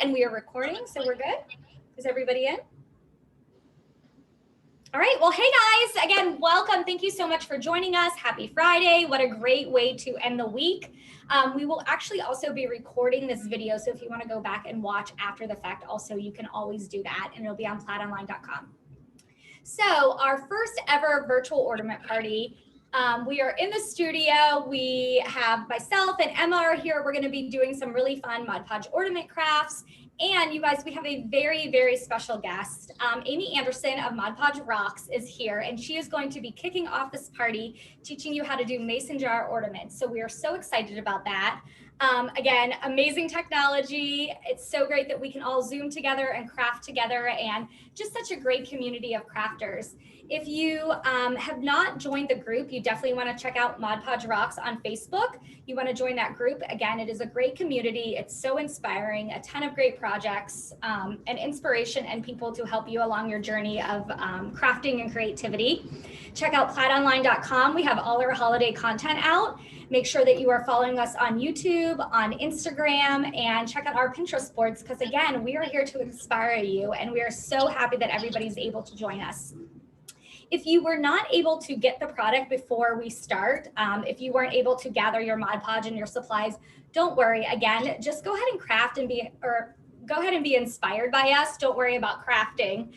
And we are recording, so we're good. Is everybody in? All right. Well, hey guys, again, welcome. Thank you so much for joining us. Happy Friday. What a great way to end the week. We will actually also be recording this video. So if you want to go back and watch after the fact, also, you can always do that, and it'll be on plaidonline.com. So our first ever virtual ornament party. We are in the studio. We have myself and Emma are here. We're going to be doing some really fun Mod Podge ornament crafts. And you guys, we have a very, very special guest. Amy Anderson of Mod Podge Rocks is here, and she is going to be kicking off this party, teaching you how to do mason jar ornaments. So we are so excited about that. Again, amazing technology. It's so great that we can all Zoom together and craft together, and just such a great community of crafters. If you have not joined the group, you definitely want to check out Mod Podge Rocks on Facebook. You want to join that group. Again, it is a great community. It's so inspiring, a ton of great projects and inspiration and people to help you along your journey of crafting and creativity. Check out plaidonline.com. We have all our holiday content out. Make sure that you are following us on YouTube, on Instagram, and check out our Pinterest boards because, again, we are here to inspire you, and we are so happy that everybody's able to join us. If you were not able to get the product before we start, if you weren't able to gather your Mod Podge and your supplies, don't worry. Again, just go ahead and craft and go ahead and be inspired by us. Don't worry about crafting.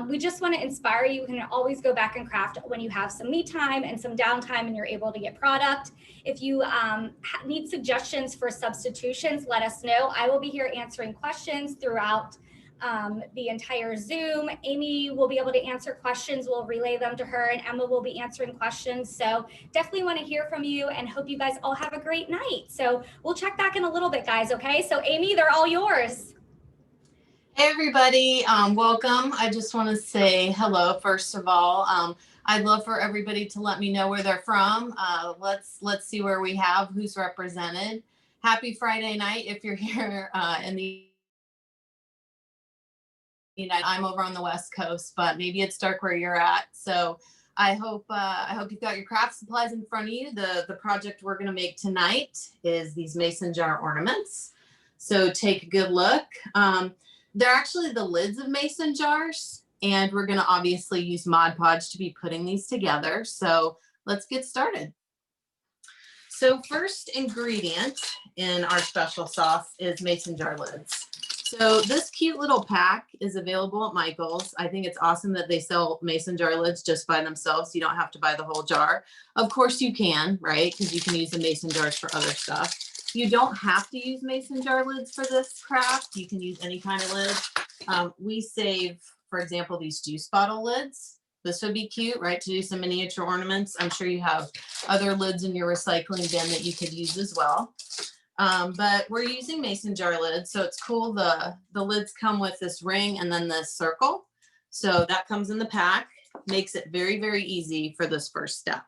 We just want to inspire you. You can always go back and craft when you have some me time and some downtime and you're able to get product. If you need suggestions for substitutions, let us know. I will be here answering questions throughout the entire Zoom. Amy will be able to answer questions. We'll relay them to her, and Emma will be answering questions. So definitely want to hear from you and hope you guys all have a great night. So we'll check back in a little bit, guys. Okay. So Amy, they're all yours. Hey everybody, welcome. I just want to say hello first of all. I'd love for everybody to let me know where they're from. Let's see where we have who's represented. Happy Friday night if you're here in the I'm over on the West Coast, but maybe it's dark where you're at. So I hope you've got your craft supplies in front of you. The project we're going to make tonight is these mason jar ornaments. So take a good look. They're actually the lids of mason jars, and we're going to obviously use Mod Podge to be putting these together. So let's get started. So first ingredient in our special sauce is mason jar lids. So this cute little pack is available at Michael's. I think it's awesome that they sell mason jar lids just by themselves. You don't have to buy the whole jar. Of course you can, right? Because you can use the mason jars for other stuff. You don't have to use mason jar lids for this craft. You can use any kind of lid. We save, for example, these juice bottle lids. This would be cute, right? To do some miniature ornaments. I'm sure you have other lids in your recycling bin that you could use as well. But we're using mason jar lids, so it's cool. The lids come with this ring and then this circle. So that comes in the pack, makes it very, very easy for this first step.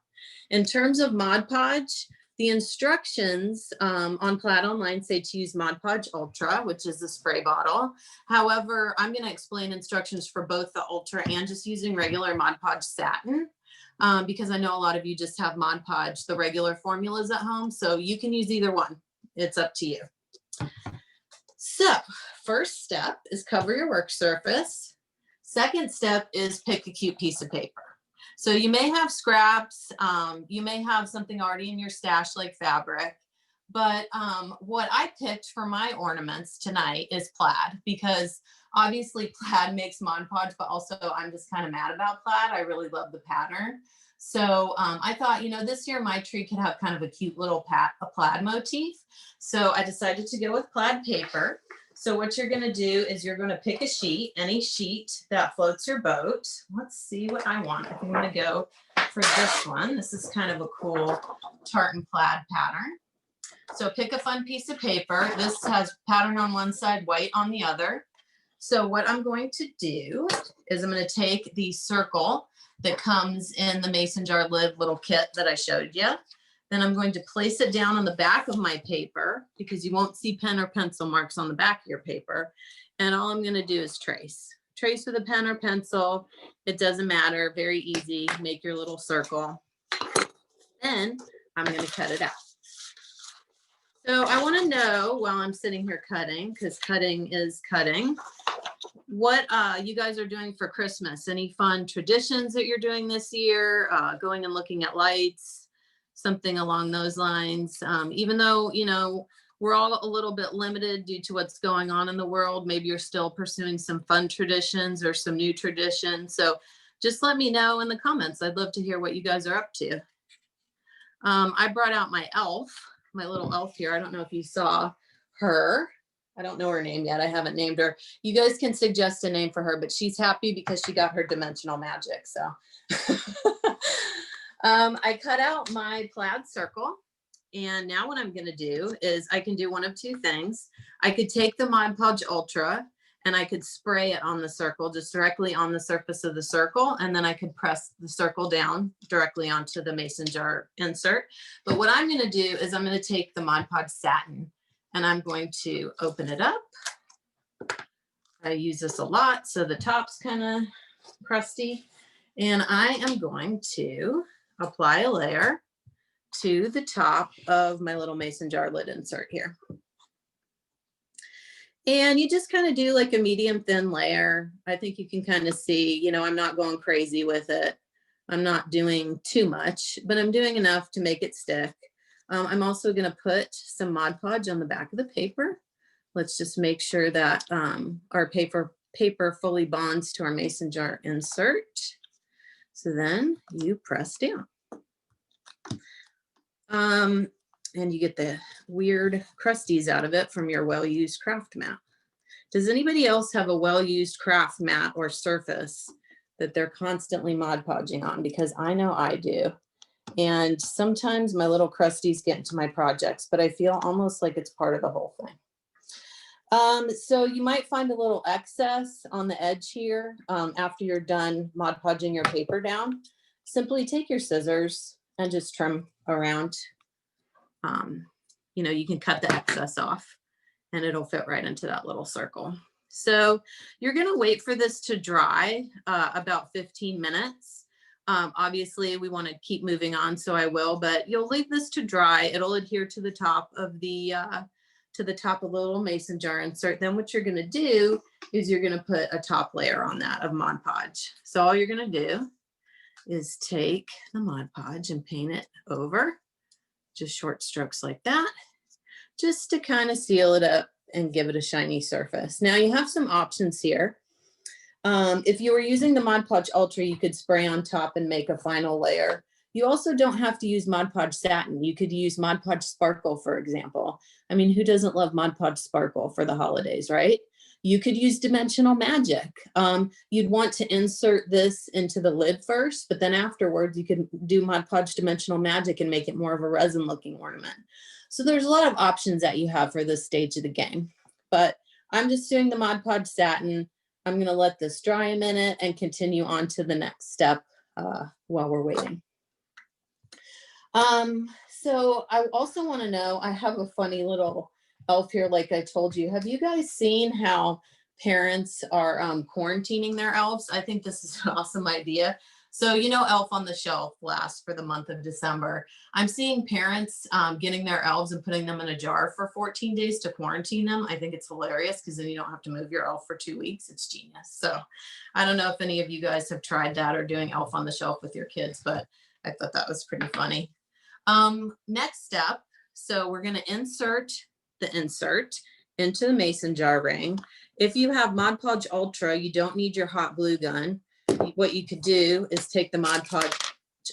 In terms of Mod Podge, the instructions on Plaid Online say to use Mod Podge Ultra, which is the spray bottle. However, I'm going to explain instructions for both the Ultra and just using regular Mod Podge Satin. Because I know a lot of you just have Mod Podge, the regular formulas at home, so you can use either one. It's up to you. So first step is cover your work surface. Second step is pick a cute piece of paper. So you may have scraps, you may have something already in your stash like fabric, but what I picked for my ornaments tonight is plaid, because obviously plaid makes Mod Podge, but also I'm just kind of mad about plaid. I really love the pattern. So I thought, this year my tree could have kind of a cute little plaid motif. So I decided to go with plaid paper. So what you're going to do is you're going to pick a sheet, any sheet that floats your boat. Let's see what I want. I think I'm going to go for this one. This is kind of a cool tartan plaid pattern. So pick a fun piece of paper. This has pattern on one side, white on the other. So what I'm going to do is I'm going to take the circle that comes in the mason jar lid little kit that I showed you. Then I'm going to place it down on the back of my paper because you won't see pen or pencil marks on the back of your paper. And all I'm going to do is trace. Trace with a pen or pencil. It doesn't matter. Very easy. Make your little circle. Then I'm going to cut it out. So I want to know while I'm sitting here cutting, because cutting is cutting, what you guys are doing for Christmas. Any fun traditions that you're doing this year? Going and looking at lights, something along those lines. Even though, you know, we're all a little bit limited due to what's going on in the world, maybe you're still pursuing some fun traditions or some new traditions. So just let me know in the comments. I'd love to hear what you guys are up to. I brought out my elf, my little elf here. I don't know if you saw her. I don't know her name yet. I haven't named her. You guys can suggest a name for her, but she's happy because she got her dimensional magic. So I cut out my plaid circle. And now what I'm going to do is I can do one of two things. I could take the Mod Podge Ultra and I could spray it on the circle, just directly on the surface of the circle. And then I could press the circle down directly onto the mason jar insert. But what I'm going to do is I'm going to take the Mod Podge satin and I'm going to open it up. I use this a lot, so the top's kind of crusty. And I am going to apply a layer to the top of my little mason jar lid insert here. And you just kind of do like a medium thin layer. I think you can kind of see, you know, I'm not going crazy with it. I'm not doing too much, but I'm doing enough to make it stick. I'm also going to put some Mod Podge on the back of the paper. Let's just make sure that our paper fully bonds to our mason jar insert. So then you press down. And you get the weird crusties out of it from your well-used craft mat. Does anybody else have a well-used craft mat or surface that they're constantly Mod Podging on? Because I know I do. And sometimes my little crusties get into my projects, but I feel almost like it's part of the whole thing. So you might find a little excess on the edge here after you're done Mod Podging your paper down. Simply take your scissors and just trim around. You know, you can cut the excess off and it'll fit right into that little circle. So you're going to wait for this to dry about 15 minutes. Obviously we want to keep moving on, so I will, but you'll leave this to dry. It'll adhere to the top of the little mason jar insert. Then what you're going to do is you're going to put a top layer on that of Mod Podge. So all you're going to do is take the Mod Podge and paint it over, just short strokes like that, just to kind of seal it up and give it a shiny surface. Now you have some options here. If you were using the Mod Podge Ultra, you could spray on top and make a final layer. You also don't have to use Mod Podge Satin. You could use Mod Podge Sparkle, for example. I mean, who doesn't love Mod Podge Sparkle for the holidays, right? You could use Dimensional Magic. You'd want to insert this into the lid first, but then afterwards you can do Mod Podge Dimensional Magic and make it more of a resin looking ornament. So there's a lot of options that you have for this stage of the game, but I'm just doing the Mod Podge Satin. I'm going to let this dry a minute and continue on to the next step while we're waiting. So I also want to know, I have a funny little elf here, like I told you. Have you guys seen how parents are quarantining their elves? I think this is an awesome idea. So, you know, Elf on the Shelf lasts for the month of December. I'm seeing parents getting their elves and putting them in a jar for 14 days to quarantine them. I think it's hilarious because then you don't have to move your elf for 2 weeks. It's genius. So I don't know if any of you guys have tried that or doing Elf on the Shelf with your kids, but I thought that was pretty funny. Next step. So we're going to insert the insert into the mason jar ring. If you have Mod Podge Ultra, you don't need your hot glue gun. What you could do is take the Mod Podge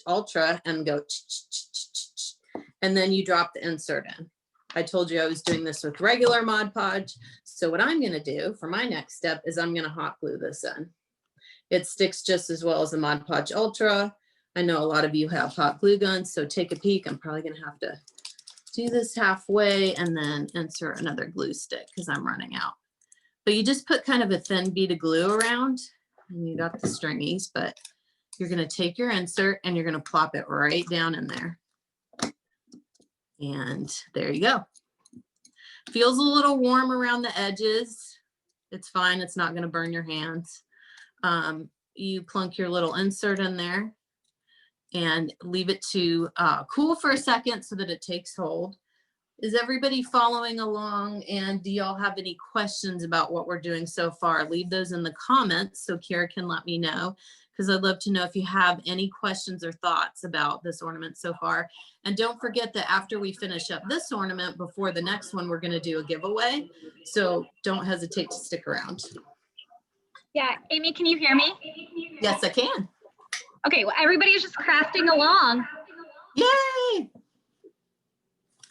Ultra and go, and then you drop the insert in. I told you I was doing this with regular Mod Podge. So what I'm going to do for my next step is I'm going to hot glue this in. It sticks just as well as the Mod Podge Ultra. I know a lot of you have hot glue guns, so take a peek. I'm probably going to have to do this halfway and then insert another glue stick because I'm running out. But you just put kind of a thin bead of glue around, and you got the stringies, but you're going to take your insert and you're going to plop it right down in there. And there you go. Feels a little warm around the edges. It's fine. It's not going to burn your hands. You plunk your little insert in there and leave it to cool for a second so that it takes hold. Is everybody following along? And do y'all have any questions about what we're doing so far? Leave those in the comments so Kara can let me know, because I'd love to know if you have any questions or thoughts about this ornament so far. And don't forget that after we finish up this ornament, before the next one, we're going to do a giveaway. So don't hesitate to stick around. Yeah, Amy, can you hear me? Yes, I can. Okay, well, everybody is just crafting along. Yay!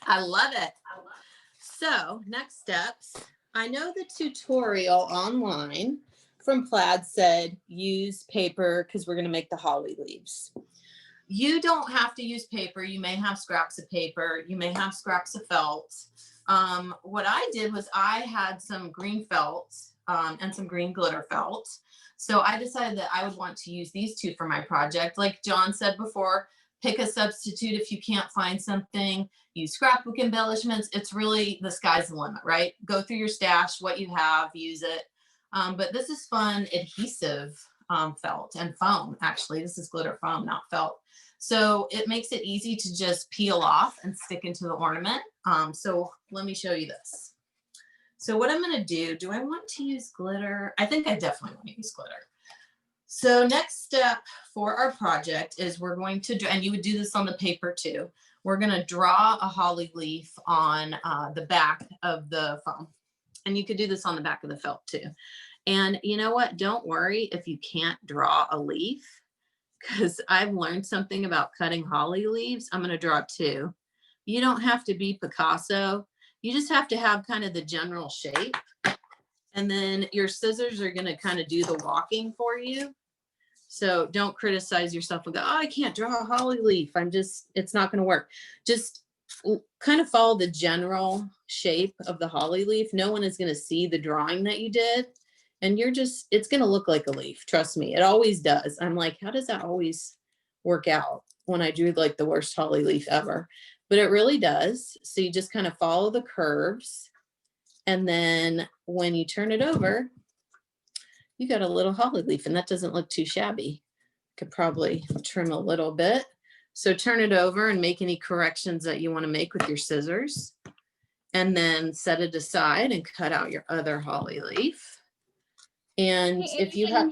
I love it. So next steps, I know the tutorial online from Plaid said use paper because we're going to make the holly leaves. You don't have to use paper. You may have scraps of paper. You may have scraps of felt. What I did was I had some green felt and some green glitter felt. So I decided that I would want to use these two for my project. Like John said before, pick a substitute if you can't find something. Use scrapbook embellishments. It's really the sky's the limit, right? Go through your stash, what you have, use it. But this is fun adhesive felt and foam. Actually, this is glitter foam, not felt. So it makes it easy to just peel off and stick into the ornament. So let me show you this. So what I'm going to do I want to use glitter? I think I definitely want to use glitter. So next step for our project is we're going to, and you would do this on the paper too, we're going to draw a holly leaf on the back of the foam. And you could do this on the back of the felt too. And you know what? Don't worry if you can't draw a leaf, because I've learned something about cutting holly leaves. I'm going to draw two. You don't have to be Picasso. You just have to have kind of the general shape. And then your scissors are going to kind of do the walking for you. So don't criticize yourself and go, oh, I can't draw a holly leaf. It's not going to work. Just kind of follow the general shape of the holly leaf. No one is going to see the drawing that you did. And it's going to look like a leaf. Trust me, it always does. I'm like, how does that always work out when I drew like the worst holly leaf ever? But it really does. So you just kind of follow the curves. And then when you turn it over, you got a little holly leaf, and that doesn't look too shabby. Could probably trim a little bit. So turn it over and make any corrections that you want to make with your scissors. And then set it aside and cut out your other holly leaf. And if you have,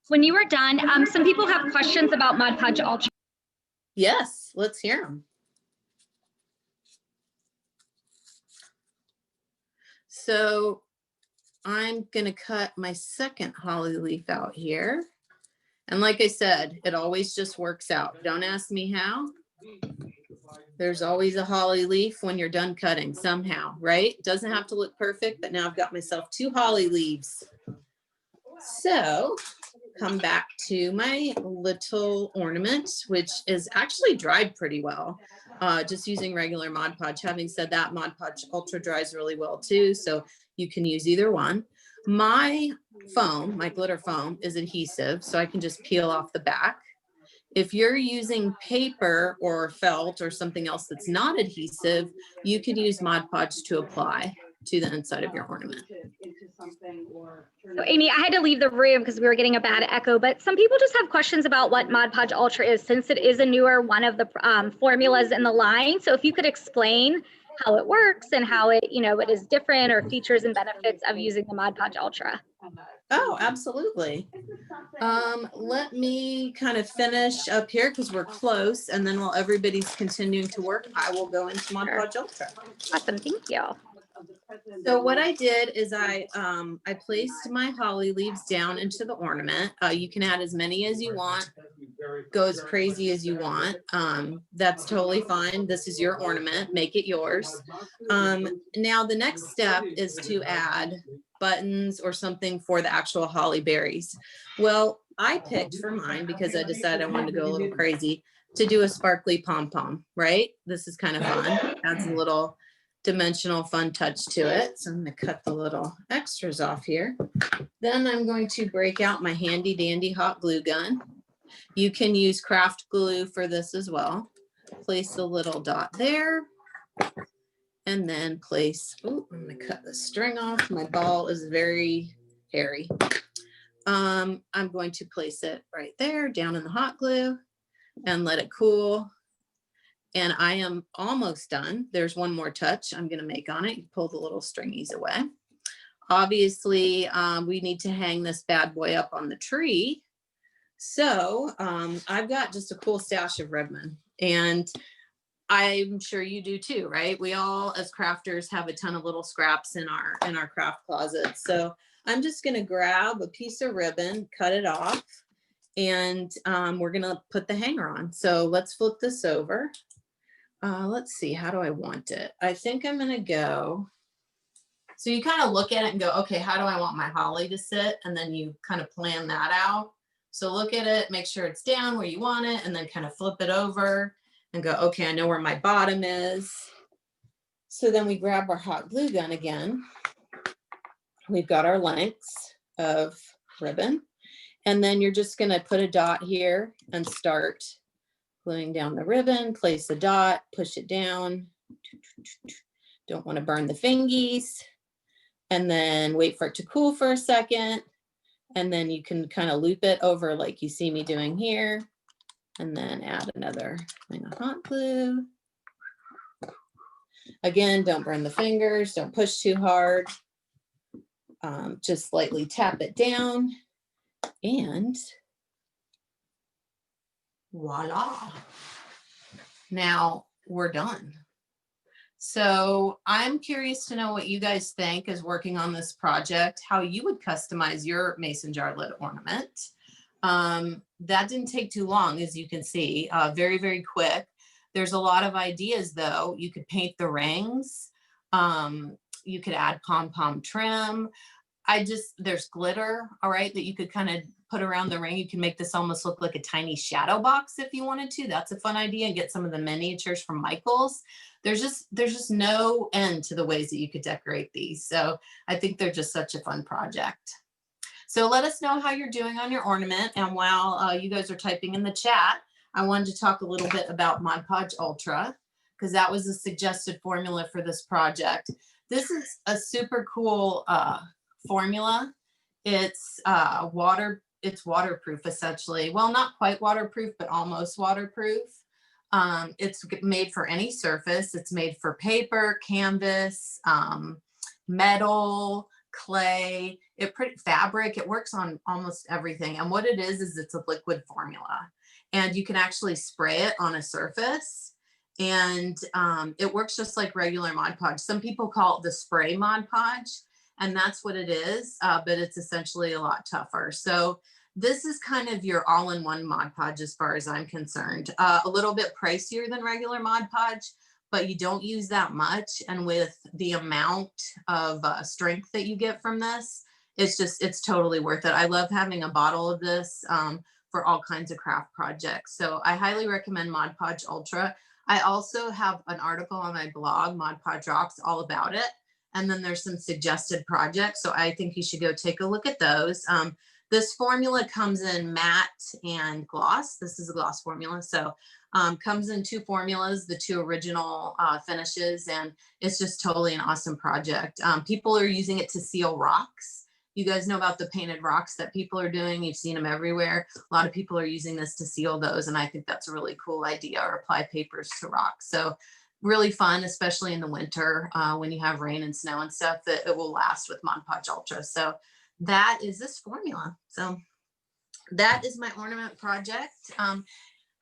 when you were done, some people have questions about Mod Podge Ultra. Yes, let's hear them. So I'm going to cut my second holly leaf out here. And like I said, it always just works out. Don't ask me how. There's always a holly leaf when you're done cutting somehow, right? It doesn't have to look perfect, but now I've got myself two holly leaves. So come back to my little ornament, which is actually dried pretty well. Just using regular Mod Podge. Having said that, Mod Podge Ultra dries really well too. So you can use either one. My foam, my glitter foam, is adhesive, so I can just peel off the back. If you're using paper or felt or something else that's not adhesive, you could use Mod Podge to apply to the inside of your ornament. So Amy, I had to leave the room because we were getting a bad echo, but some people just have questions about what Mod Podge Ultra is, since it is a newer one of the formulas in the line. So if you could explain how it works and how it, it is different, or features and benefits of using the Mod Podge Ultra. Oh, absolutely. Let me kind of finish up here because we're close, and then while everybody's continuing to work, I will go into Mod Podge Ultra. Awesome, thank you. So what I did is I placed my holly leaves down into the ornament. You can add as many as you want, go as crazy as you want. That's totally fine. This is your ornament, make it yours. Now the next step is to add buttons or something for the actual holly berries. Well, I picked for mine, because I decided I wanted to go a little crazy, to do a sparkly pom-pom, right? This is kind of fun. Adds a little dimensional fun touch to it. So I'm going to cut the little extras off here. Then I'm going to break out my handy dandy hot glue gun. You can use craft glue for this as well. Place a little dot there. And then place, I'm going to cut the string off. My ball is very hairy. I'm going to place it right there down in the hot glue and let it cool. And I am almost done. There's one more touch I'm going to make on it. You pull the little stringies away. Obviously, we need to hang this bad boy up on the tree. So I've got just a cool stash of ribbon, and I'm sure you do too, right? We all, as crafters, have a ton of little scraps in our craft closet. So I'm just going to grab a piece of ribbon, cut it off, and we're going to put the hanger on. So let's flip this over. Let's see, how do I want it? I think I'm going to go. So you kind of look at it and go, okay, how do I want my holly to sit? And then you kind of plan that out. So look at it, make sure it's down where you want it, and then kind of flip it over and go, okay, I know where my bottom is. So then we grab our hot glue gun again. We've got our lengths of ribbon. And then you're just going to put a dot here and start gluing down the ribbon, place a dot, push it down. Don't want to burn the fingies. And then wait for it to cool for a second. And then you can kind of loop it over like you see me doing here. And then add another thing of hot glue. Again, don't burn the fingers, don't push too hard. Just lightly tap it down. And voila. Now we're done. So I'm curious to know what you guys think as working on this project, how you would customize your mason jar lid ornament. That didn't take too long, as you can see, very, very quick. There's a lot of ideas though. You could paint the rings. You could add pom-pom trim. There's glitter, all right, that you could kind of put around the ring. You can make this almost look like a tiny shadow box if you wanted to. That's a fun idea. And get some of the miniatures from Michael's. There's just no end to the ways that you could decorate these. So I think they're just such a fun project. So let us know how you're doing on your ornament. And while you guys are typing in the chat, I wanted to talk a little bit about Mod Podge Ultra, because that was a suggested formula for this project. This is a super cool formula. It's waterproof essentially. Well, not quite waterproof, but almost waterproof. It's made for any surface. It's made for paper, canvas, metal, clay, fabric. It works on almost everything. And what it is it's a liquid formula, and you can actually spray it on a surface, and it works just like regular Mod Podge. Some people call it the spray Mod Podge, and that's what it is, but it's essentially a lot tougher. So this is kind of your all-in-one Mod Podge as far as I'm concerned. A little bit pricier than regular Mod Podge, but you don't use that much. And with the amount of strength that you get from this, it's totally worth it. I love having a bottle of this for all kinds of craft projects. So I highly recommend Mod Podge Ultra. I also have an article on my blog, Mod Podge Rocks, all about it. And then there's some suggested projects. So I think you should go take a look at those. This formula comes in matte and gloss. This is a gloss formula. So comes in two formulas, the two original finishes, and it's just totally an awesome project. People are using it to seal rocks. You guys know about the painted rocks that people are doing. You've seen them everywhere. A lot of people are using this to seal those, and I think that's a really cool idea, or apply papers to rocks. So really fun, especially in the winter when you have rain and snow and stuff, that it will last with Mod Podge Ultra. So that is this formula. So that is my ornament project.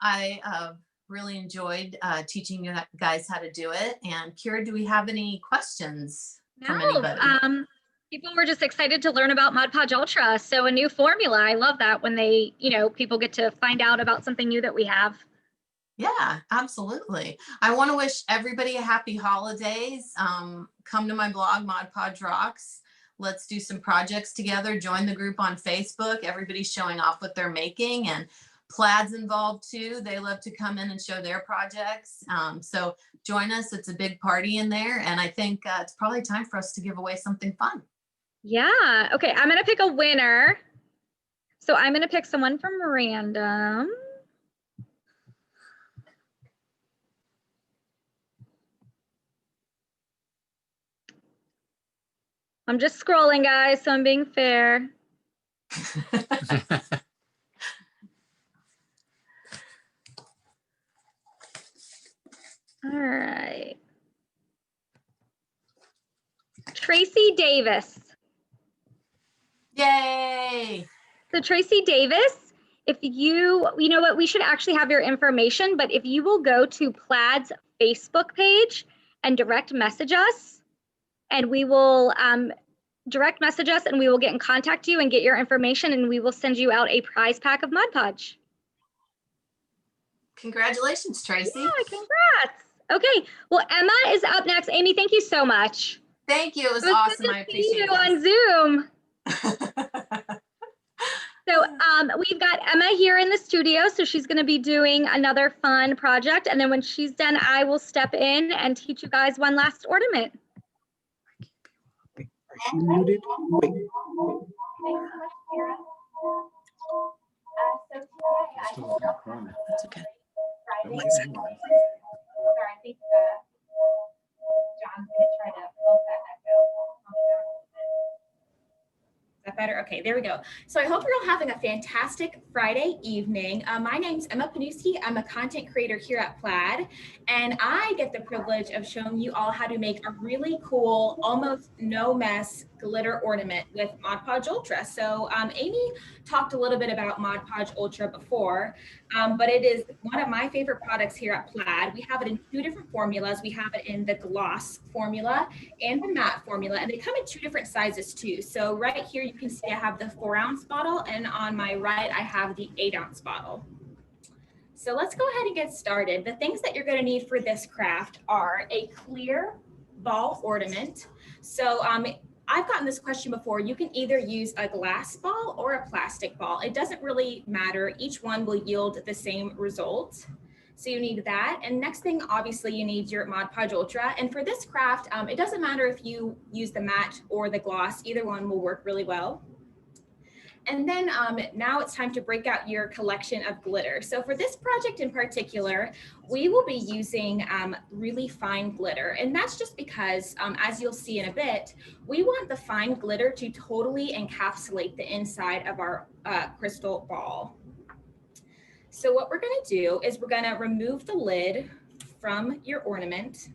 I really enjoyed teaching you guys how to do it. And Kira, do we have any questions from anybody? People were just excited to learn about Mod Podge Ultra. So a new formula. I love that when they, people get to find out about something new that we have. Yeah, absolutely. I want to wish everybody a happy holidays. Come to my blog, Mod Podge Rocks. Let's do some projects together. Join the group on Facebook. Everybody's showing off what they're making, and Plaid's involved too. They love to come in and show their projects. So join us. It's a big party in there. And I think it's probably time for us to give away something fun. Yeah. Okay. I'm going to pick a winner. So I'm going to pick someone from random. I'm just scrolling, guys, so I'm being fair. All right. Tracy Davis. Yay! So Tracy Davis, if you know what, we should actually have your information, but if you will go to Plaid's Facebook page and direct message us, and we will direct message us and we will get in contact you and get your information, and we will send you out a prize pack of Mod Podge. Congratulations, Tracy. Yeah, congrats. Okay, well, Emma is up next. Amy, thank you so much. Thank you. It was awesome. I appreciate you on Zoom. So we've got Emma here in the studio, so she's going to be doing another fun project, and then when she's done, I will step in and teach you guys one last ornament. Muted. Wait. That's okay. Sorry, I think John's going to try to close that echo. Is that better? Okay, there we go. So I hope you're all having a fantastic Friday evening. My name's Emma Panuski. I'm a content creator here at Plaid, and I get the privilege of showing you all how to make a really cool, almost no mess glitter ornament with Mod Podge Ultra. So Amy talked a little bit about Mod Podge Ultra before, but it is one of my favorite products here at Plaid. We have it in 2 different formulas. We have it in the gloss formula and the matte formula, and they come in 2 different sizes too. So right here you can see I have the 4-ounce bottle, and on my right I have the 8-ounce bottle. So let's go ahead and get started. The things that you're going to need for this craft are a clear ball ornament. So I've gotten this question before. You can either use a glass ball or a plastic ball. It doesn't really matter. Each one will yield the same result. So you need that. And next thing, obviously, you need your Mod Podge Ultra. And for this craft, it doesn't matter if you use the matte or the gloss. Either one will work really well. And then now it's time to break out your collection of glitter. So for this project in particular, we will be using really fine glitter. And that's just because, as you'll see in a bit, we want the fine glitter to totally encapsulate the inside of our crystal ball. So what we're gonna do is we're gonna remove the lid from your ornament.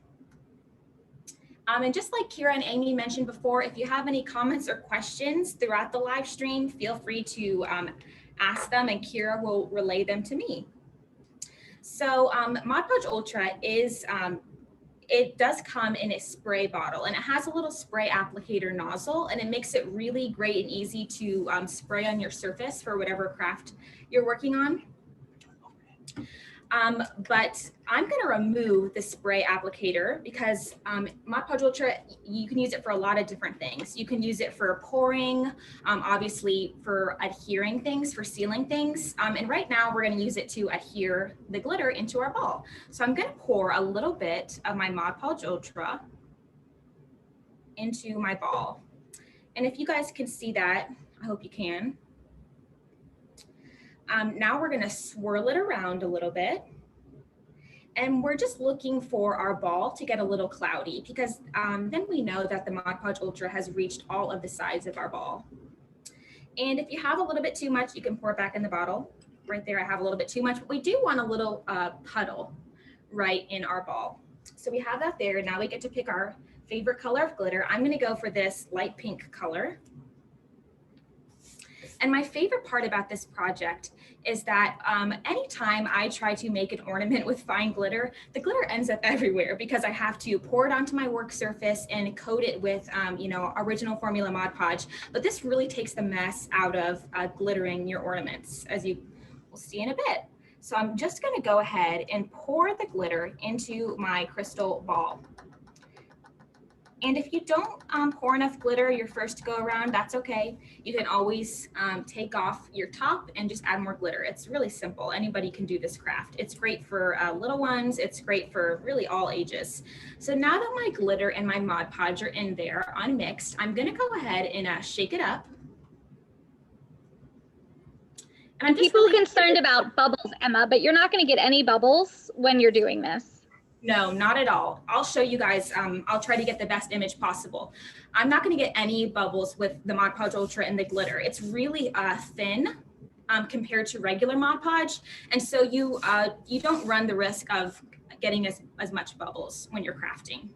And just like Kira and Amy mentioned before, if you have any comments or questions throughout the live stream, feel free to ask them and Kira will relay them to me. So Mod Podge Ultra is, it does come in a spray bottle, and it has a little spray applicator nozzle, and it makes it really great and easy to spray on your surface for whatever craft you're working on. But I'm going to remove the spray applicator because Mod Podge Ultra, you can use it for a lot of different things. You can use it for pouring, obviously for adhering things, for sealing things. And right now we're going to use it to adhere the glitter into our ball. So I'm going to pour a little bit of my Mod Podge Ultra into my ball. And if you guys can see that, I hope you can. Now we're going to swirl it around a little bit. And we're just looking for our ball to get a little cloudy because then we know that the Mod Podge Ultra has reached all of the sides of our ball. And if you have a little bit too much, you can pour it back in the bottle. Right there, I have a little bit too much, but we do want a little puddle right in our ball. So we have that there. Now we get to pick our favorite color of glitter. I'm going to go for this light pink color. And my favorite part about this project is that anytime I try to make an ornament with fine glitter, the glitter ends up everywhere because I have to pour it onto my work surface and coat it with, you know, original formula Mod Podge. But this really takes the mess out of glittering your ornaments, as you will see in a bit. So I'm just going to go ahead and pour the glitter into my crystal ball. And if you don't pour enough glitter your first go around, that's okay. You can always take off your top and just add more glitter. It's really simple. Anybody can do this craft. It's great for little ones. It's great for really all ages. So now that my glitter and my Mod Podge are in there unmixed, I'm gonna go ahead and shake it up. And I'm people really concerned about bubbles, Emma, but you're not gonna get any bubbles when you're doing this. No, not at all. I'll show you guys. I'll try to get the best image possible. I'm not going to get any bubbles with the Mod Podge Ultra and the glitter. It's really thin compared to regular Mod Podge. And so you don't run the risk of getting as much bubbles when you're crafting.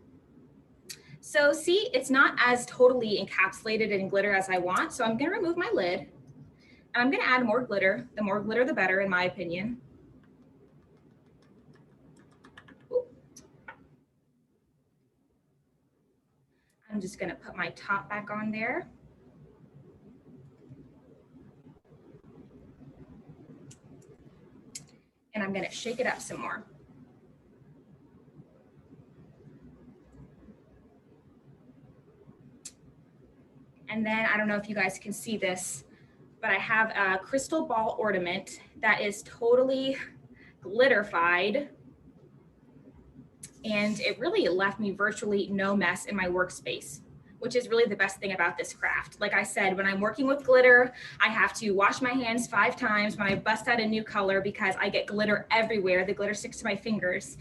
So see, it's not as totally encapsulated in glitter as I want. So I'm gonna remove my lid and I'm gonna add more glitter. The more glitter, the better, in my opinion. Ooh. I'm just gonna put my top back on there. And I'm gonna shake it up some more. And then I don't know if you guys can see this, but I have a crystal ball ornament that is totally glitterified. And it really left me virtually no mess in my workspace, which is really the best thing about this craft. Like I said, when I'm working with glitter, I have to wash my hands 5 times when I bust out a new color because I get glitter everywhere. The glitter sticks to my fingers.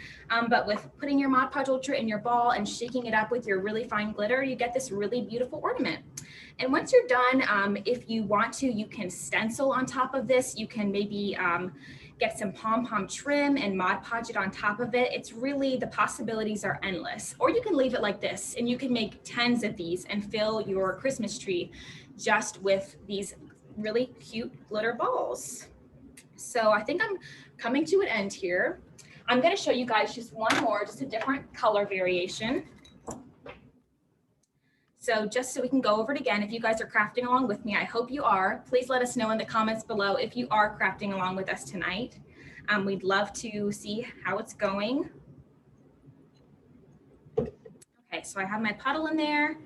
But with putting your Mod Podge Ultra in your ball and shaking it up with your really fine glitter, you get this really beautiful ornament. And once you're done, if you want to, you can stencil on top of this. You can maybe get some pom-pom trim and Mod Podge it on top of it. It's really, the possibilities are endless. Or you can leave it like this and you can make tons of these and fill your Christmas tree just with these really cute glitter balls. So I think I'm coming to an end here. I'm gonna show you guys just one more, just a different color variation. So just so we can go over it again, if you guys are crafting along with me, I hope you are. Please let us know in the comments below if you are crafting along with us tonight. We'd love to see how it's going. Okay, so I have my puddle in there,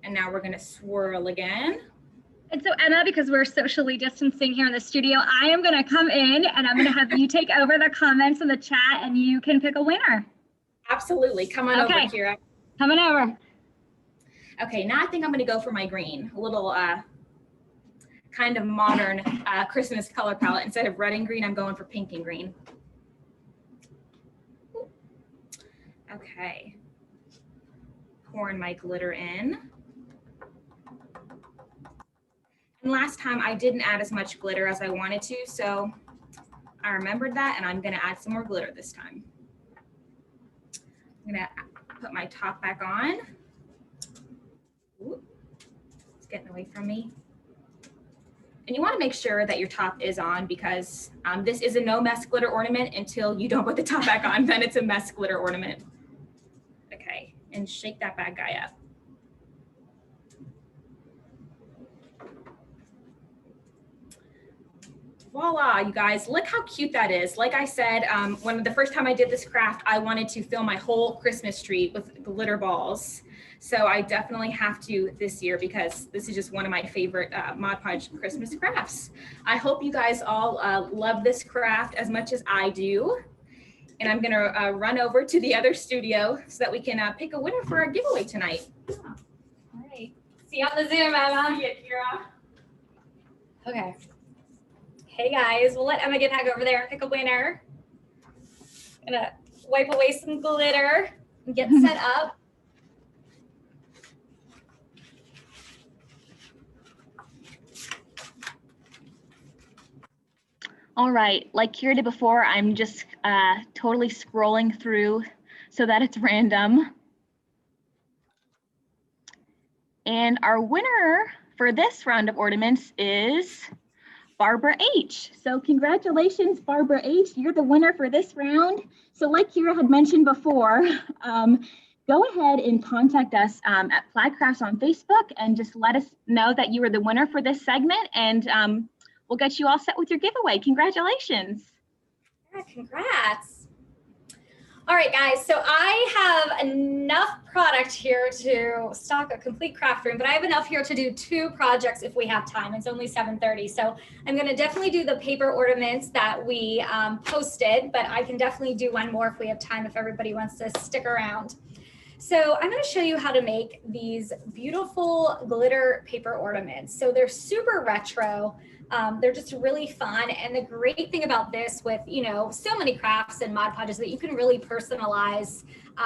and now we're gonna swirl again. And so Emma, because we're socially distancing here in the studio, I am gonna come in and I'm gonna have you take over the comments in the chat and you can pick a winner. Absolutely, come on over, Kira. Coming over. Okay, now I think I'm gonna go for my green, a little kind of modern Christmas color palette. Instead of red and green, I'm going for pink and green. Okay, pouring my glitter in. And last time I didn't add as much glitter as I wanted to, so I remembered that and I'm gonna add some more glitter this time. I'm gonna put my top back on. Ooh, it's getting away from me. And you want to make sure that your top is on because this is a no mess glitter ornament until you don't put the top back on, then it's a mess glitter ornament. Okay, and shake that bad guy up. Voila, you guys, look how cute that is. Like I said, when the first time I did this craft, I wanted to fill my whole Christmas tree with glitter balls. So I definitely have to this year because this is just one of my favorite Mod Podge Christmas crafts. I hope you guys all love this craft as much as I do. And I'm gonna run over to the other studio so that we can pick a winner for our giveaway tonight. Yeah. All right. See you on the Zoom, Emma. See ya, Kira. Okay. Hey guys, we'll let Emma get back over there and pick a winner. Gonna wipe away some glitter and get set up. All right, like Kira did before, I'm just totally scrolling through so that it's random. And our winner for this round of ornaments is Barbara H. So congratulations, Barbara H. You're the winner for this round. So like Kira had mentioned before, go ahead and contact us at Plaid Crafts on Facebook and just let us know that you were the winner for this segment, and we'll get you all set with your giveaway. Congratulations. Yeah, congrats. All right, guys, so I have enough product here to stock a complete craft room, but I have enough here to do 2 projects if we have time. It's only 7:30, so I'm gonna definitely do the paper ornaments that we posted, but I can definitely do one more if we have time, if everybody wants to stick around. So I'm gonna show you how to make these beautiful glitter paper ornaments. So they're super retro. They're just really fun. And the great thing about this with, you know, so many crafts and Mod Podge is that you can really personalize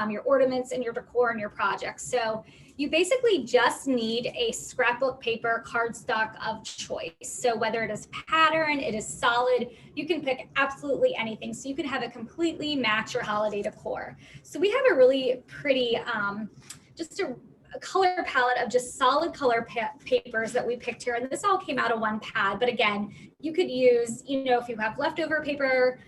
your ornaments and your decor and your projects. So you basically just need a scrapbook paper cardstock of choice. So whether it is pattern, it is solid, you can pick absolutely anything. So you can have it completely match your holiday decor. So we have a really pretty, just a color palette of just solid color papers that we picked here. And this all came out of one pad. But again, you could use, you know, if you have leftover paper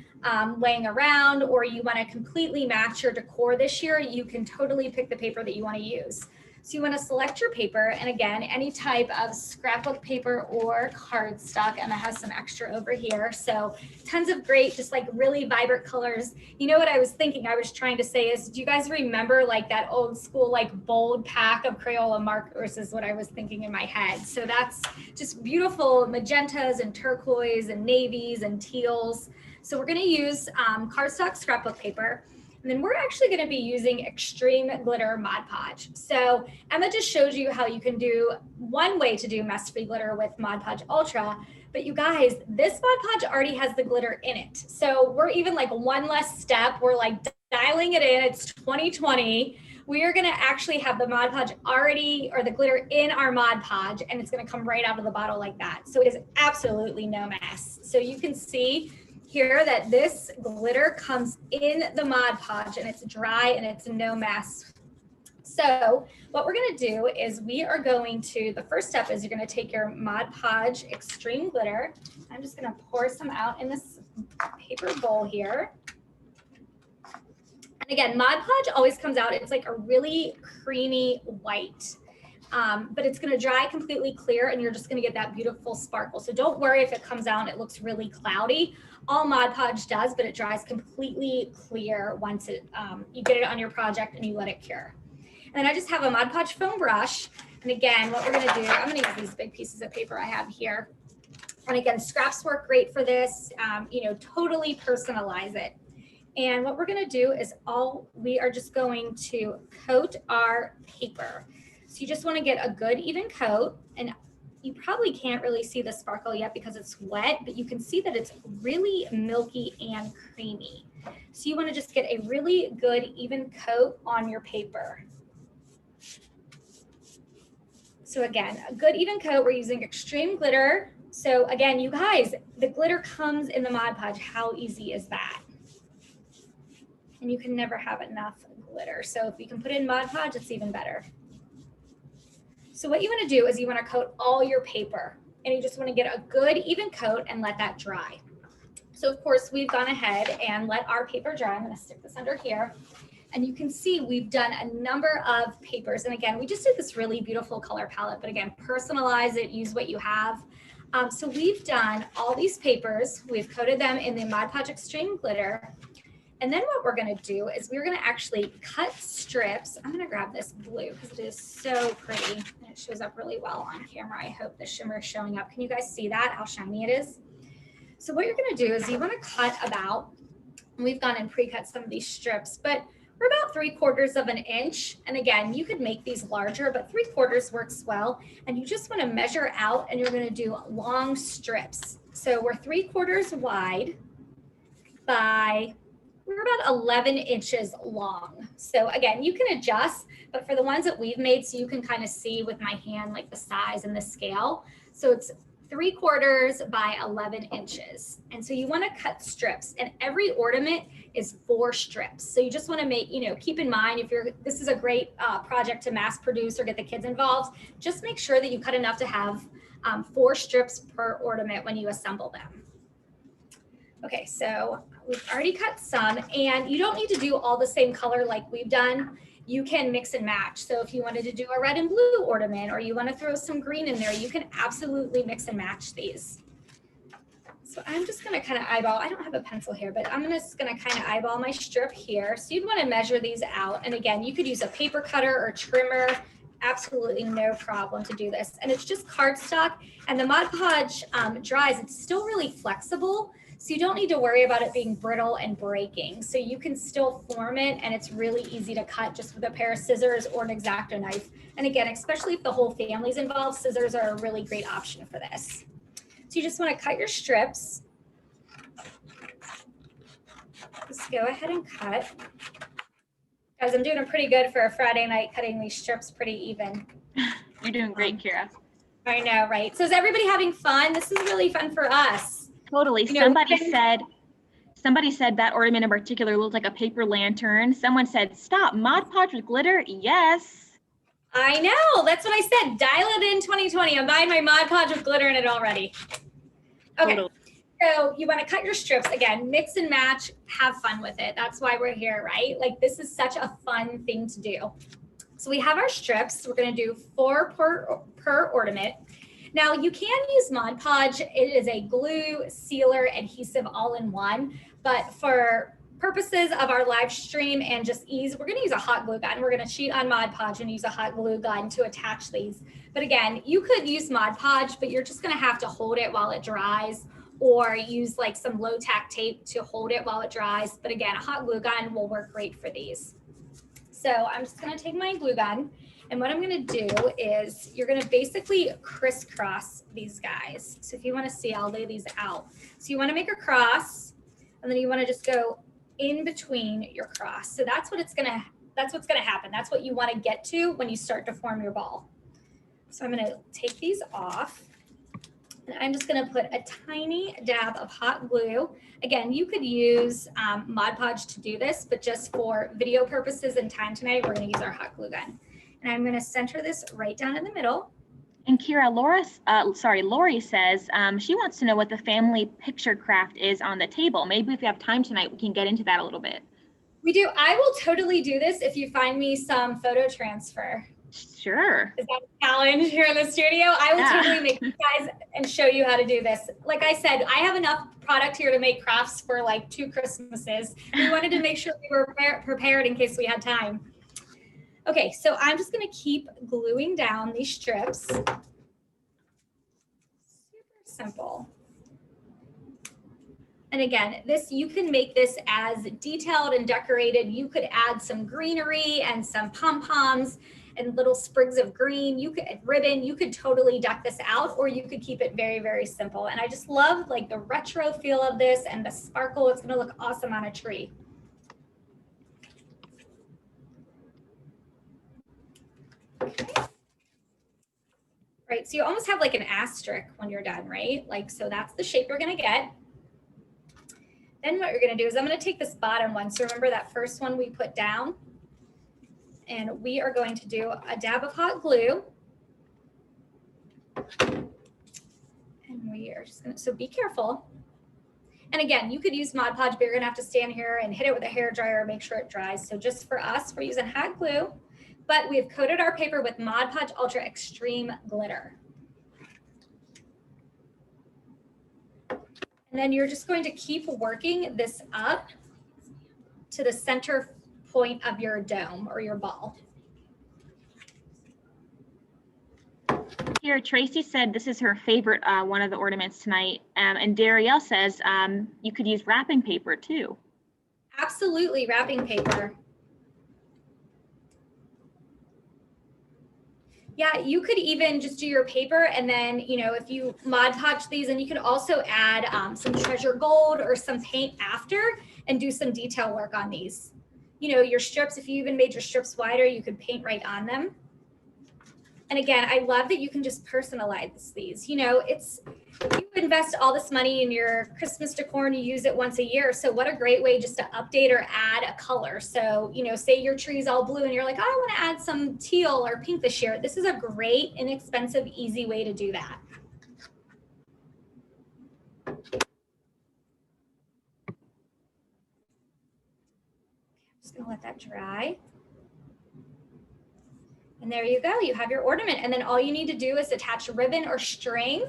laying around, or you want to completely match your decor this year, you can totally pick the paper that you want to use. So you want to select your paper, and again, any type of scrapbook paper or cardstock. Emma has some extra over here. So tons of great, just like really vibrant colors. You know what I was thinking, I was trying to say is, do you guys remember like that old school, like bold pack of Crayola markers is what I was thinking in my head. So that's just beautiful magentas and turquoise and navies and teals. So we're going to use cardstock scrapbook paper. And then we're actually going to be using extreme glitter Mod Podge. So Emma just showed you how you can do one way to do mess-free glitter with Mod Podge Ultra. But you guys, this Mod Podge already has the glitter in it. So we're even like one less step. We're like dialing it in. It's 2020. We are going to actually have the Mod Podge already, or the glitter in our Mod Podge, and it's going to come right out of the bottle like that. So it is absolutely no mess. So you can see here that this glitter comes in the Mod Podge and it's dry and it's no mess. So what we're going to do is we are going to, the first step is you're going to take your Mod Podge Extreme Glitter. I'm just going to pour some out in this paper bowl here. And again, Mod Podge always comes out, it's like a really creamy white. But it's going to dry completely clear and you're just going to get that beautiful sparkle. So don't worry if it comes out and it looks really cloudy. All Mod Podge does, but it dries completely clear once it you get it on your project and you let it cure. And then I just have a Mod Podge foam brush. And again, what we're going to do, I'm going to use these big pieces of paper I have here. And again, scraps work great for this. You know, totally personalize it. And what we're going to do is we are just going to coat our paper. So you just want to get a good even coat, and you probably can't really see the sparkle yet because it's wet, but you can see that it's really milky and creamy. So you want to just get a really good even coat on your paper. So again, a good even coat, we're using extreme glitter. So again, you guys, the glitter comes in the Mod Podge. How easy is that? And you can never have enough glitter. So if you can put it in Mod Podge, it's even better. So what you want to do is you want to coat all your paper, and you just want to get a good even coat and let that dry. So of course we've gone ahead and let our paper dry. I'm going to stick this under here, and you can see we've done a number of papers. And again, we just did this really beautiful color palette, but again, personalize it, use what you have. So we've done all these papers. We've coated them in the Mod Podge Extreme Glitter. And then what we're going to do is we're going to actually cut strips. I'm going to grab this blue because it is so pretty and it shows up really well on camera. I hope the shimmer is showing up. Can you guys see that, how shiny it is? So what you're going to do is you want to cut about, we've gone and pre-cut some of these strips, but we're about 3/4 of an inch. And again, you could make these larger, but 3/4 works well. And you just want to measure out, and you're going to do long strips. So we're 3/4 wide by, we're about 11 inches long. So again, you can adjust, but for the ones that we've made, so you can kind of see with my hand, like the size and the scale. So it's 3/4 by 11 inches. And so you want to cut strips, and every ornament is 4 strips. So you just want to make, you know, keep in mind if this is a great project to mass produce or get the kids involved, just make sure that you cut enough to have 4 strips per ornament when you assemble them. Okay, so we've already cut some, and you don't need to do all the same color like we've done. You can mix and match. So if you wanted to do a red and blue ornament, or you want to throw some green in there, you can absolutely mix and match these. So I'm just going to kind of eyeball, I don't have a pencil here, but I'm just going to kind of eyeball my strip here. So you'd want to measure these out. And again, you could use a paper cutter or trimmer. Absolutely no problem to do this. And it's just cardstock, and the Mod Podge dries. It's still really flexible. So you don't need to worry about it being brittle and breaking. So you can still form it, and it's really easy to cut just with a pair of scissors or an X-Acto knife. And again, especially if the whole family's involved, scissors are a really great option for this. So you just want to cut your strips. Just go ahead and cut. Guys, I'm doing it pretty good for a Friday night, cutting these strips pretty even. You're doing great, Kira. I know, right? So is everybody having fun? This is really fun for us. Totally. You know, somebody said that ornament in particular looked like a paper lantern. Someone said, stop, Mod Podge with glitter? Yes. I know, that's what I said. Dial it in 2020. I'm buying my Mod Podge with glitter in it already. Okay, Totally. so you want to cut your strips. Again, mix and match, have fun with it. That's why we're here, right? Like this is such a fun thing to do. So we have our strips. We're going to do 4 per ornament. Now you can use Mod Podge. It is a glue, sealer, adhesive all in one, but for purposes of our live stream and just ease, we're going to use a hot glue gun. We're going to cheat on Mod Podge and use a hot glue gun to attach these. But again, you could use Mod Podge, but you're just going to have to hold it while it dries, or use like some low tack tape to hold it while it dries. But again, a hot glue gun will work great for these. So I'm just going to take my glue gun, and what I'm going to do is you're going to basically crisscross these guys. So if you want to see, I'll lay these out. So you want to make a cross, and then you want to just go in between your cross. So that's what's going to happen. That's what you want to get to when you start to form your ball. So I'm going to take these off, and I'm just going to put a tiny dab of hot glue. Again, you could use Mod Podge to do this, but just for video purposes and time tonight, we're going to use our hot glue gun. And I'm going to center this right down in the middle. And Kira, Lori says she wants to know what the family picture craft is on the table. Maybe if we have time tonight, we can get into that a little bit. We do. I will totally do this if you find me some photo transfer. Sure. Is that a challenge here in the studio? I will totally make you guys and show you how to do this. Like I said, I have enough product here to make crafts for like 2 Christmases. We wanted to make sure we were prepared in case we had time. Okay, so I'm just going to keep gluing down these strips. Super simple. And again, you can make this as detailed and decorated. You could add some greenery and some pom-poms and little sprigs of green. You could ribbon. You could totally deck this out, or you could keep it very, very simple. And I just love like the retro feel of this and the sparkle. It's going to look awesome on a tree. Okay. Right, so you almost have like an asterisk when you're done, right? Like, so that's the shape you're going to get. Then what you're going to do is I'm going to take this bottom one. So remember that first one we put down, and we are going to do a dab of hot glue. And we are just going to, so be careful. And again, you could use Mod Podge, but you're going to have to stand here and hit it with a hair dryer, make sure it dries. So just for us, we're using hot glue, but we've coated our paper with Mod Podge Ultra Extreme Glitter. And then you're just going to keep working this up to the center point of your dome or your ball. Here, Tracy said this is her favorite one of the ornaments tonight. And Darielle says you could use wrapping paper too. Absolutely, wrapping paper. Yeah, you could even just do your paper, and then, you know, if you Mod Podge these, and you can also add some treasure gold or some paint after and do some detail work on these. You know, your strips, if you even made your strips wider, you could paint right on them. And again, I love that you can just personalize these. You know, you invest all this money in your Christmas decor and you use it once a year. So what a great way just to update or add a color. So, you know, say your tree's all blue and you're like, oh, I want to add some teal or pink this year. This is a great, inexpensive, easy way to do that. I'm just going to let that dry. And there you go, you have your ornament. And then all you need to do is attach a ribbon or string,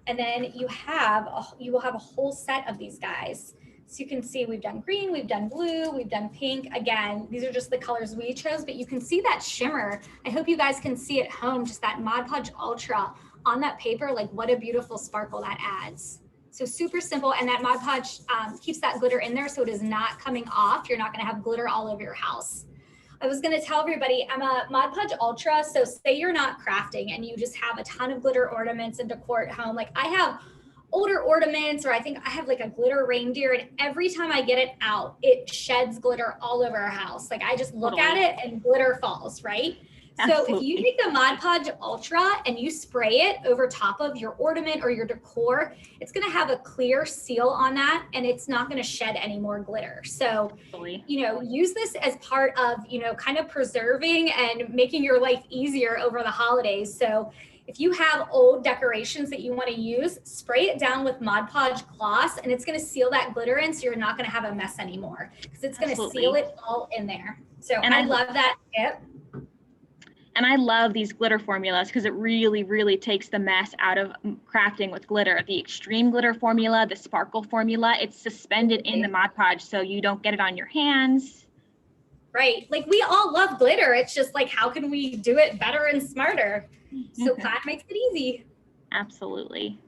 and then you will have a whole set of these guys. So you can see we've done green, we've done blue, we've done pink. Again, these are just the colors we chose, but you can see that shimmer. I hope you guys can see at home, just that Mod Podge Ultra on that paper, like what a beautiful sparkle that adds. So super simple, and that Mod Podge keeps that glitter in there so it is not coming off. You're not gonna have glitter all over your house. I was going to tell everybody I'm a Mod Podge Ultra. So say you're not crafting and you just have a ton of glitter ornaments and decor at home. Like I have older ornaments, or I think I have like a glitter reindeer, and every time I get it out, it sheds glitter all over our house. Like I just look at it and glitter falls, right? So if you take the Mod Podge Ultra and you spray it over top of your ornament or your decor, it's going to have a clear seal on that, and it's not going to shed any more glitter. So, you know, use this as part of, you know, kind of preserving and making your life easier over the holidays. So if you have old decorations that you want to use, spray it down with Mod Podge gloss, and it's going to seal that glitter in, so you're not going to have a mess anymore, because it's going to seal it all in there. So I love that tip. And I love these glitter formulas because it really, really takes the mess out of crafting with glitter. The extreme glitter formula, the sparkle formula, it's suspended in the Mod Podge so you don't get it on your hands. Right. Like we all love glitter. It's just like, how can we do it better and smarter? So Plaid makes it easy. Absolutely.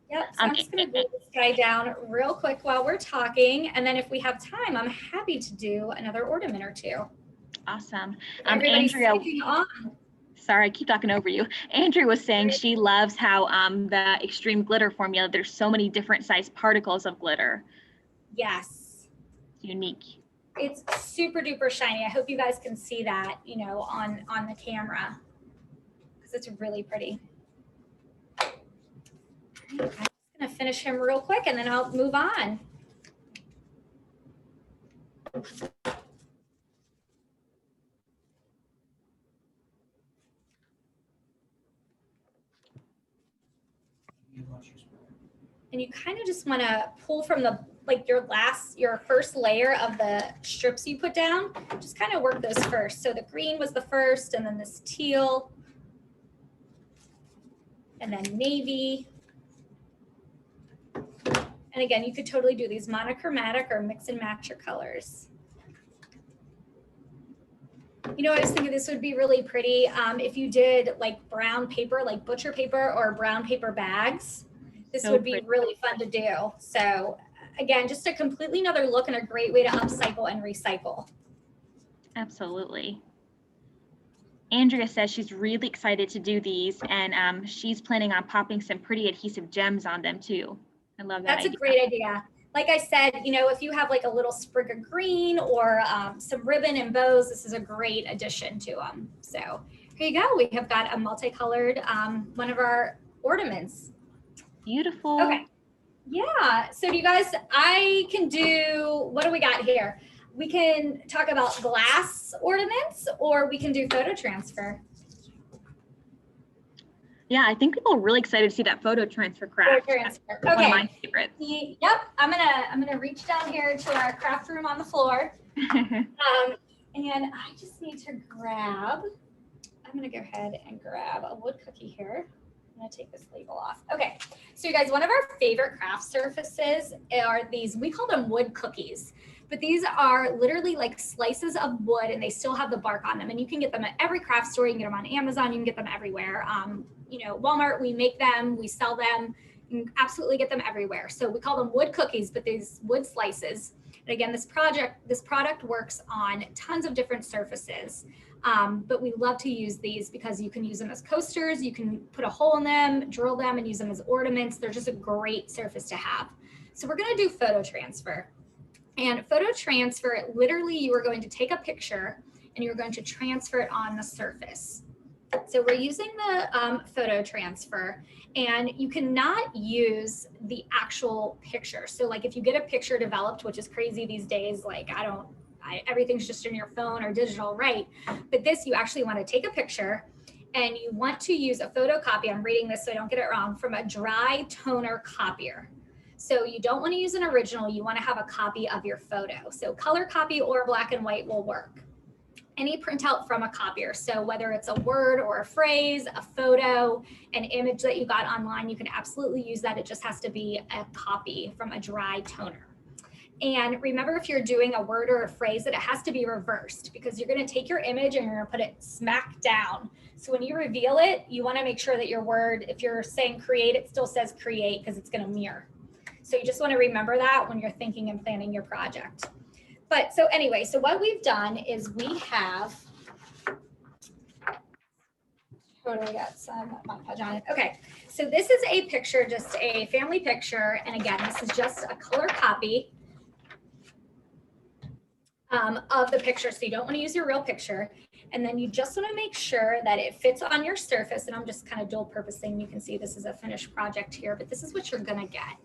Yep. So I'm just going to glue this guy down real quick while we're talking. And then if we have time, I'm happy to do another ornament or two. Awesome. Andrea, sorry, I keep talking over you. Andrea was saying she loves how the extreme glitter formula, there's so many different size particles of glitter. Yes. Unique. It's super duper shiny. I hope you guys can see that, you know, on the camera, because it's really pretty. I'm just going to finish him real quick and then I'll move on. And you kind of just want to pull from the, like your first layer of the strips you put down, just kind of work those first. So the green was the first, and then this teal, and then navy. And again, you could totally do these monochromatic or mix and match your colors. You know, I was thinking this would be really pretty if you did like brown paper, like butcher paper or brown paper bags. This would be really fun to do. So again, just a completely another look and a great way to upcycle and recycle. Absolutely. Andrea says she's really excited to do these, and she's planning on popping some pretty adhesive gems on them too. I love that. That's a great idea. Like I said, you know, if you have like a little sprig of green or some ribbon and bows, this is a great addition to them. So here you go. We have got a multicolored one of our ornaments. Beautiful. Okay. Yeah. So you guys, I can do, what do we got here? We can talk about glass ornaments, or we can do photo transfer. Yeah, I think people are really excited to see that photo transfer craft. Photo transfer. Okay. One of my favorites. Yep. I'm gonna reach down here to our craft room on the floor. And I just need to grab, I'm gonna go ahead and grab a wood cookie here. I'm gonna take this label off. Okay, so you guys, one of our favorite craft surfaces are these, we call them wood cookies, but these are literally like slices of wood, and they still have the bark on them, and you can get them at every craft store. You can get them on Amazon, you can get them everywhere. You know, Walmart, we make them, we sell them, you can absolutely get them everywhere. So we call them wood cookies, but these wood slices. And again, this product works on tons of different surfaces. But we love to use these because you can use them as coasters, you can put a hole in them, drill them, and use them as ornaments. They're just a great surface to have. So we're going to do photo transfer. And photo transfer, literally you are going to take a picture and you're going to transfer it on the surface. So we're using the photo transfer, and you cannot use the actual picture. So like if you get a picture developed, which is crazy these days, like everything's just in your phone or digital, right? But this, you actually want to take a picture and you want to use a photocopy. I'm reading this so I don't get it wrong, from a dry toner copier. So you don't want to use an original, you want to have a copy of your photo. So color copy or black and white will work. Any printout from a copier. So whether it's a word or a phrase, a photo, an image that you got online, you can absolutely use that. It just has to be a copy from a dry toner. And remember, if you're doing a word or a phrase, that it has to be reversed, because you're going to take your image and you're going to put it smack down. So when you reveal it, you want to make sure that your word, if you're saying create, it still says create, because it's going to mirror. So you just want to remember that when you're thinking and planning your project. But so anyway, so what we've done is we have totally got some Mod Podge on it. Okay, so this is a picture, just a family picture. And again, this is just a color copy of the picture. So you don't want to use your real picture. And then you just want to make sure that it fits on your surface. And I'm just kind of dual purposing. You can see this is a finished project here, but this is what you're going to get.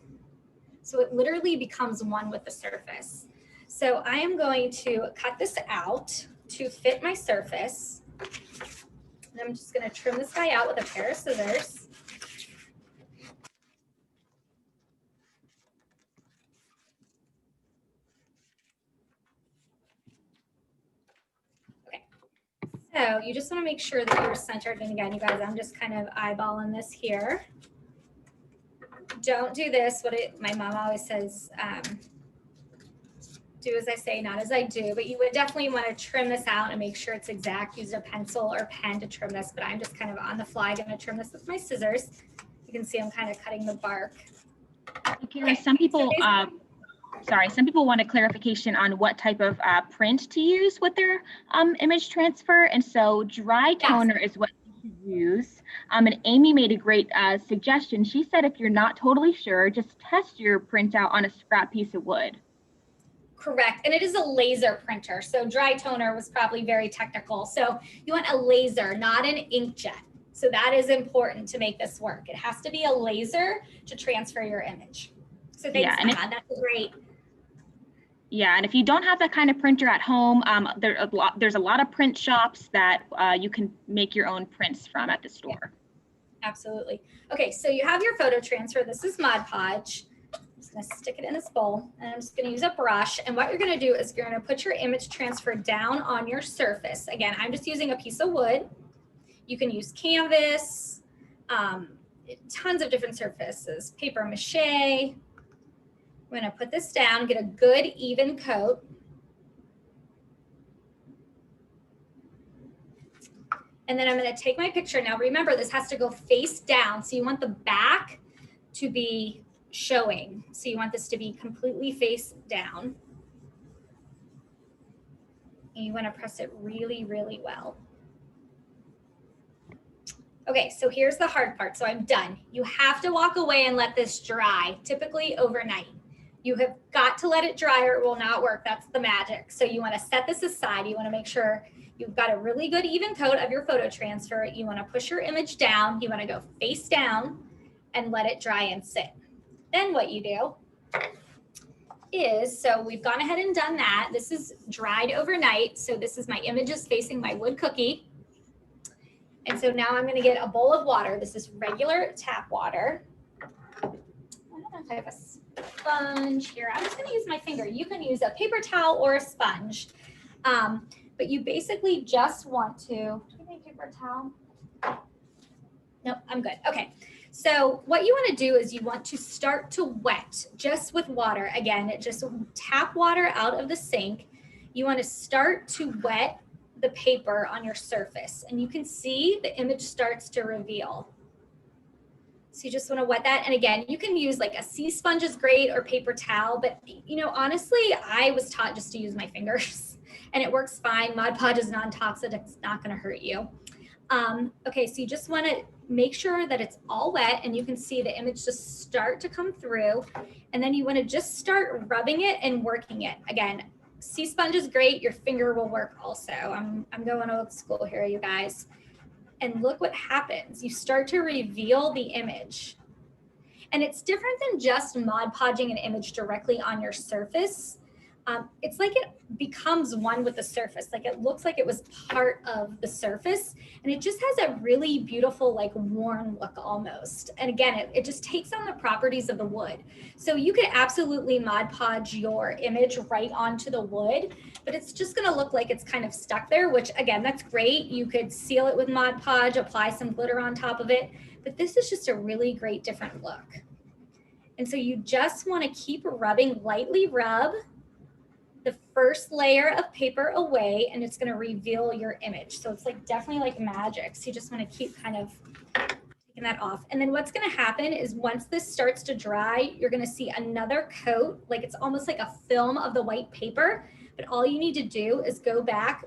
So it literally becomes one with the surface. So I am going to cut this out to fit my surface. And I'm just going to trim this guy out with a pair of scissors. Okay. So you just want to make sure that you're centered. And again, you guys, I'm just kind of eyeballing this here. Don't do this. My mom always says, do as I say, not as I do, but you would definitely want to trim this out and make sure it's exact. Use a pencil or pen to trim this, but I'm just kind of on the fly going to trim this with my scissors. You can see I'm kind of cutting the bark. Okay, some people, some people want a clarification on what type of print to use with their image transfer. And so dry toner is what you should use. And Amy made a great suggestion. She said, if you're not totally sure, just test your printout on a scrap piece of wood. Correct. And it is a laser printer. So dry toner was probably very technical. So you want a laser, not an inkjet. So that is important to make this work. It has to be a laser to transfer your image. So thanks, Emma. That's great. Yeah, and if you don't have that kind of printer at home, there's a lot of print shops that you can make your own prints from at the store. Yeah, absolutely. Okay, so you have your photo transfer. This is Mod Podge. I'm just going to stick it in this bowl, and I'm just going to use a brush. And what you're going to do is you're going to put your image transfer down on your surface. Again, I'm just using a piece of wood. You can use canvas, tons of different surfaces, paper mache. I'm going to put this down, get a good even coat. And then I'm going to take my picture. Now remember, this has to go face down. So you want the back to be showing. So you want this to be completely face down. And you want to press it really, really well. Okay, so here's the hard part. So I'm done. You have to walk away and let this dry, typically overnight. You have got to let it dry or it will not work. That's the magic. So you want to set this aside. You want to make sure you've got a really good even coat of your photo transfer. You want to push your image down. You want to go face down and let it dry and sit. Then what you do is, so we've gone ahead and done that. This is dried overnight. So this is my images facing my wood cookie. And so now I'm going to get a bowl of water. This is regular tap water. I don't know if I have a sponge here. I'm just going to use my finger. You can use a paper towel or a sponge. But you basically just want to, do you need a paper towel? Nope, I'm good. Okay. So what you want to do is you want to start to wet just with water. Again, just tap water out of the sink. You want to start to wet the paper on your surface, and you can see the image starts to reveal. So you just want to wet that. And again, you can use like a sea sponge is great or paper towel, but you know, honestly, I was taught just to use my fingers and it works fine. Mod Podge is non-toxic. It's not going to hurt you. Okay, so you just want to make sure that it's all wet and you can see the image just start to come through. And then you want to just start rubbing it and working it. Again, sea sponge is great. Your finger will work also. I'm going old school here, you guys. And look what happens. You start to reveal the image. And it's different than just Mod Podging an image directly on your surface. It's like it becomes one with the surface. Like it looks like it was part of the surface. And it just has a really beautiful, like worn look almost. And again, it just takes on the properties of the wood. So you could absolutely Mod Podge your image right onto the wood, but it's just gonna look like it's kind of stuck there, which again, that's great. You could seal it with Mod Podge, apply some glitter on top of it, but this is just a really great different look. And so you just wanna keep rubbing, lightly rub the first layer of paper away, and it's going to reveal your image. So it's like definitely like magic. So you just want to keep kind of taking that off. And then what's going to happen is once this starts to dry, you're going to see another coat, like it's almost like a film of the white paper. But all you need to do is go back,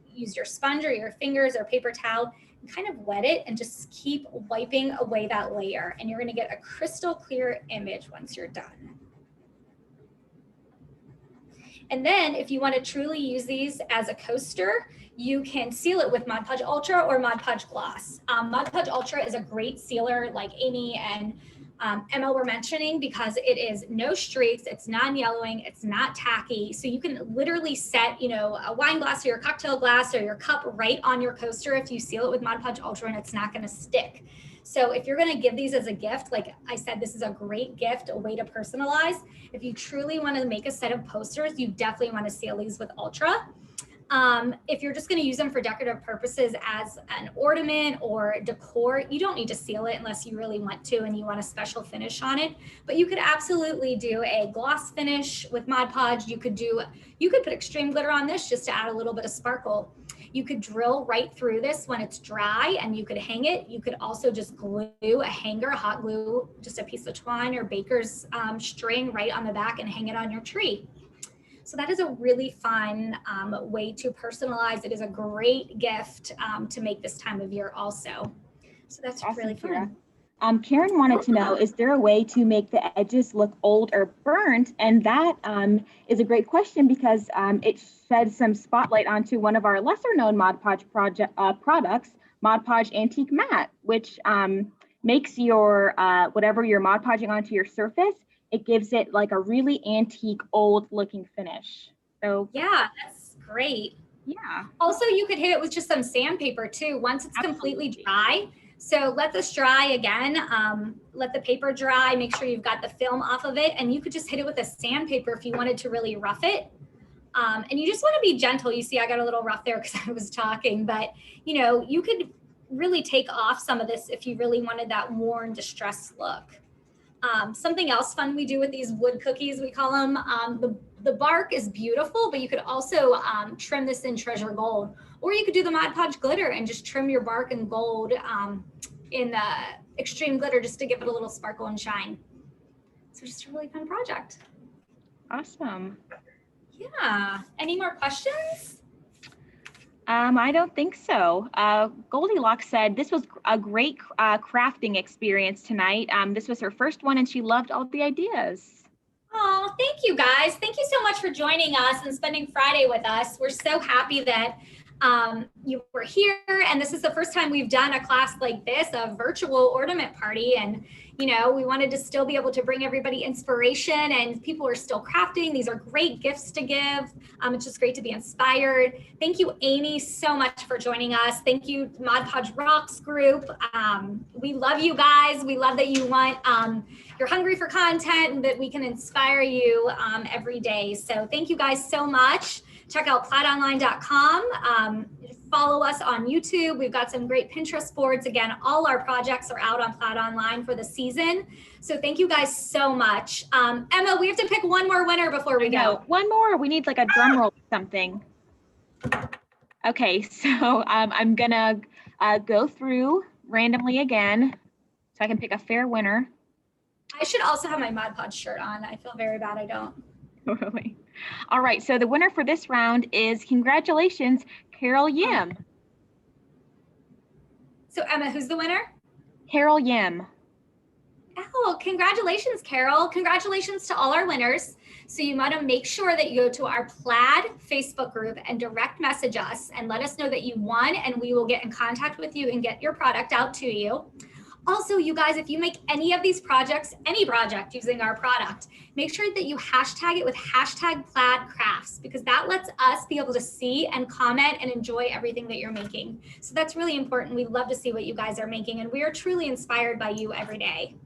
use your sponge or your fingers or paper towel, kind of wet it and just keep wiping away that layer. And you're going to get a crystal clear image once you're done. And then if you want to truly use these as a coaster, you can seal it with Mod Podge Ultra or Mod Podge Gloss. Mod Podge Ultra is a great sealer, like Amy and Emma were mentioning, because it is no streaks, it's non-yellowing, it's not tacky. So you can literally set, you know, a wine glass or your cocktail glass or your cup right on your coaster if you seal it with Mod Podge Ultra, and it's not going to stick. So if you're going to give these as a gift, like I said, this is a great gift, a way to personalize. If you truly want to make a set of posters, you definitely want to seal these with Ultra. If you're just going to use them for decorative purposes as an ornament or decor, you don't need to seal it unless you really want to and you want a special finish on it. But you could absolutely do a gloss finish with Mod Podge. You could put extreme glitter on this just to add a little bit of sparkle. You could drill right through this when it's dry and you could hang it. You could also just glue a hanger, hot glue, just a piece of twine or baker's string right on the back and hang it on your tree. So that is a really fun way to personalize. It is a great gift to make this time of year also. So that's awesome, really fun. Karen wanted to know, is there a way to make the edges look old or burnt? And that is a great question because it shed some spotlight onto one of our lesser known Mod Podge products, Mod Podge Antique Matte, which makes your, whatever you're Mod Podging onto your surface, it gives it like a really antique old looking finish. So yeah, that's great. Yeah. Also, you could hit it with just some sandpaper too, once it's completely dry. So let this dry again, let the paper dry, make sure you've got the film off of it, and you could just hit it with a sandpaper if you wanted to really rough it. And you just want to be gentle. You see, I got a little rough there because I was talking, but you know, you could really take off some of this if you really wanted that worn, distressed look. Something else fun we do with these wood cookies, we call them, the bark is beautiful, but you could also trim this in treasure gold, or you could do the Mod Podge glitter and just trim your bark in gold in the extreme glitter just to give it a little sparkle and shine. So just a really fun project. Awesome. Yeah. Any more questions? I don't think so. Goldilocks said this was a great crafting experience tonight. This was her first one and she loved all the ideas. Oh, thank you guys. Thank you so much for joining us and spending Friday with us. We're so happy that you were here, and this is the first time we've done a class like this, a virtual ornament party, and you know, we wanted to still be able to bring everybody inspiration, and people are still crafting. These are great gifts to give. It's just great to be inspired. Thank you, Amy, so much for joining us. Thank you, Mod Podge Rocks group. We love you guys. We love that you want, you're hungry for content and that we can inspire you every day. So thank you guys so much. Check out plaidonline.com. Follow us on YouTube. We've got some great Pinterest boards. Again, all our projects are out on Plaid Online for the season. So thank you guys so much. Emma, we have to pick one more winner before we go. One more. We need like a drum roll or something. Okay, so I'm gonna go through randomly again so I can pick a fair winner. I should also have my Mod Podge shirt on. I feel very bad I don't. Totally. All right, so the winner for this round is, congratulations, Carol Yim. So Emma, who's the winner? Carol Yim. Oh, congratulations, Carol. Congratulations to all our winners. So you want to make sure that you go to our Plaid Facebook group and direct message us and let us know that you won, and we will get in contact with you and get your product out to you. Also, you guys, if you make any of these projects, any project using our product, make sure that you hashtag it with #PlaidCrafts, because that lets us be able to see and comment and enjoy everything that you're making. So that's really important. We love to see what you guys are making, and we are truly inspired by you every day.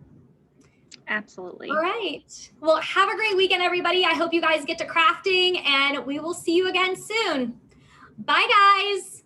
Absolutely. All right. Well, have a great weekend, everybody. I hope you guys get to crafting, and we will see you again soon. Bye, guys.